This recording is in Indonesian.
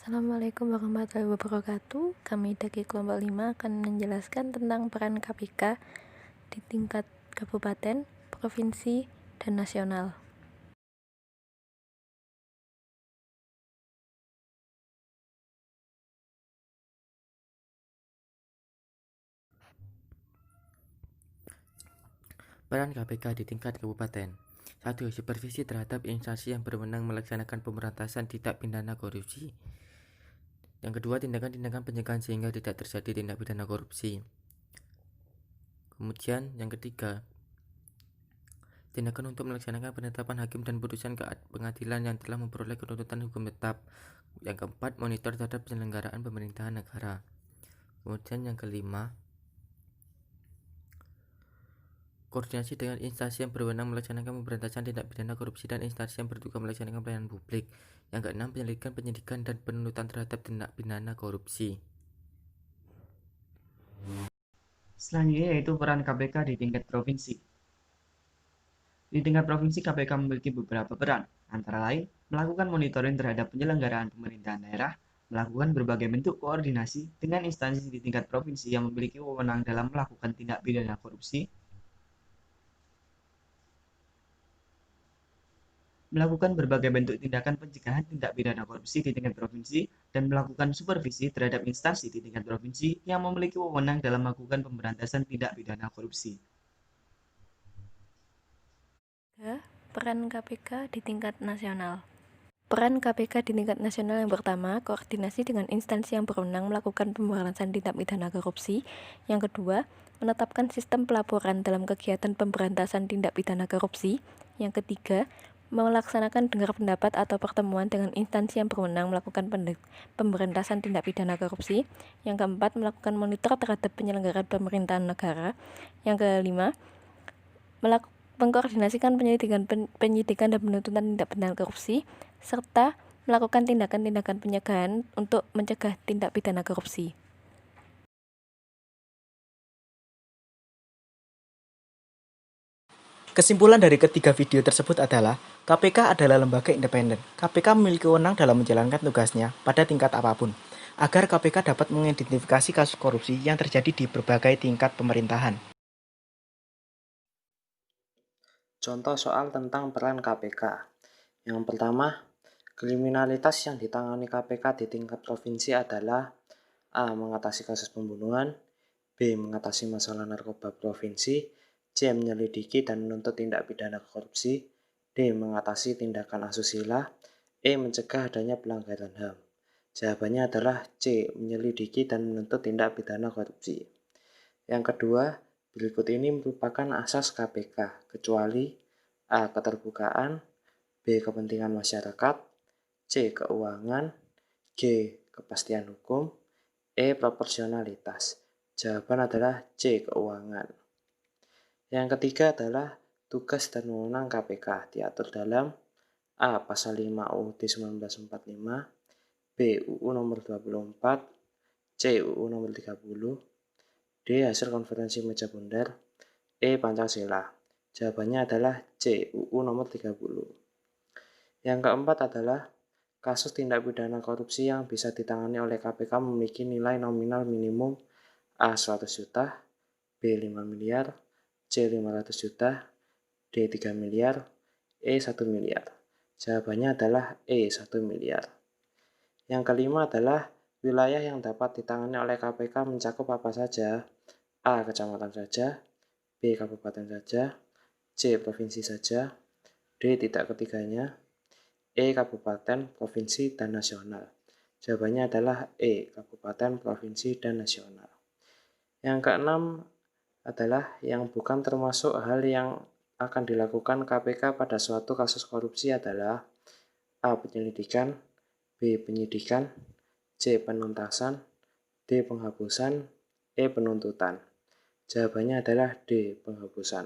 Assalamualaikum warahmatullahi wabarakatuh. Kami dari kelompok 5 akan menjelaskan tentang peran KPK di tingkat kabupaten, provinsi, dan nasional. Peran KPK di tingkat kabupaten. 1. Supervisi terhadap instansi yang berwenang melaksanakan pemberantasan tindak pidana korupsi. Yang kedua, tindakan-tindakan pencegahan sehingga tidak terjadi tindak pidana korupsi. Kemudian yang ketiga, tindakan untuk melaksanakan penetapan hakim dan putusan pengadilan yang telah memperoleh tuntutan hukum tetap. Yang keempat, monitor terhadap penyelenggaraan pemerintahan negara. Kemudian yang kelima, koordinasi dengan instansi yang berwenang melaksanakan pemberantasan tindak pidana korupsi dan instansi yang bertugas melaksanakan pelayanan publik. Yang keenam, penyelidikan, penyidikan, dan penuntutan terhadap tindak pidana korupsi. Selanjutnya yaitu peran KPK di tingkat provinsi. Di tingkat provinsi, KPK memiliki beberapa peran, antara lain melakukan monitoring terhadap penyelenggaraan pemerintahan daerah, melakukan berbagai bentuk koordinasi dengan instansi di tingkat provinsi yang memiliki wewenang dalam melakukan tindak pidana korupsi, melakukan berbagai bentuk tindakan pencegahan tindak pidana korupsi di tingkat provinsi, dan melakukan supervisi terhadap instansi di tingkat provinsi yang memiliki wewenang dalam melakukan pemberantasan tindak pidana korupsi. Peran KPK di tingkat nasional. Peran KPK di tingkat nasional yang pertama, koordinasi dengan instansi yang berwenang melakukan pemberantasan tindak pidana korupsi. Yang kedua, menetapkan sistem pelaporan dalam kegiatan pemberantasan tindak pidana korupsi. Yang ketiga, melaksanakan dengar pendapat atau pertemuan dengan instansi yang berwenang melakukan pemberantasan tindak pidana korupsi. Yang keempat, melakukan monitor terhadap penyelenggaraan pemerintahan negara. Yang kelima, mengkoordinasikan penyidikan dan penuntutan tindak pidana korupsi, serta melakukan tindakan-tindakan pencegahan untuk mencegah tindak pidana korupsi. Kesimpulan dari ketiga video tersebut adalah KPK adalah lembaga independen. KPK memiliki wewenang dalam menjalankan tugasnya pada tingkat apapun, agar KPK dapat mengidentifikasi kasus korupsi yang terjadi di berbagai tingkat pemerintahan. Contoh soal tentang peran KPK. Yang pertama, kriminalitas yang ditangani KPK di tingkat provinsi adalah A. Mengatasi kasus pembunuhan, B. Mengatasi masalah narkoba provinsi, C. Menyelidiki dan menuntut tindak pidana korupsi, D. Mengatasi tindakan asusila, E. Mencegah adanya pelanggaran HAM. Jawabannya adalah C. Menyelidiki dan menuntut tindak pidana korupsi. Yang kedua, berikut ini merupakan asas KPK, kecuali A. Keterbukaan, B. Kepentingan masyarakat, C. Keuangan, G. Kepastian hukum, E. Proporsionalitas. Jawaban adalah C. Keuangan. Yang ketiga adalah tugas dan wewenang KPK diatur dalam A. Pasal 5 UUD 1945, B. UU nomor 24, C. UU nomor 30, D. Hasil konferensi meja bundar, E. Pancasila. Jawabannya adalah C. UU nomor 30. Yang keempat adalah kasus tindak pidana korupsi yang bisa ditangani oleh KPK memiliki nilai nominal minimum A. 100 juta, B. 5 miliar, C. 500 juta, D. 3 miliar, E. 1 miliar. Jawabannya adalah E. 1 miliar. Yang kelima adalah wilayah yang dapat ditangani oleh KPK mencakup apa saja? A. Kecamatan saja, B. Kabupaten saja, C. Provinsi saja, D. Tidak ketiganya, E. Kabupaten, provinsi, dan nasional. Jawabannya adalah E. Kabupaten, provinsi, dan nasional. Yang keenam adalah yang bukan termasuk hal yang akan dilakukan KPK pada suatu kasus korupsi adalah A. Penyelidikan, B. Penyidikan, C. Penuntasan, D. Penghapusan, E. Penuntutan. Jawabannya adalah D. Penghapusan.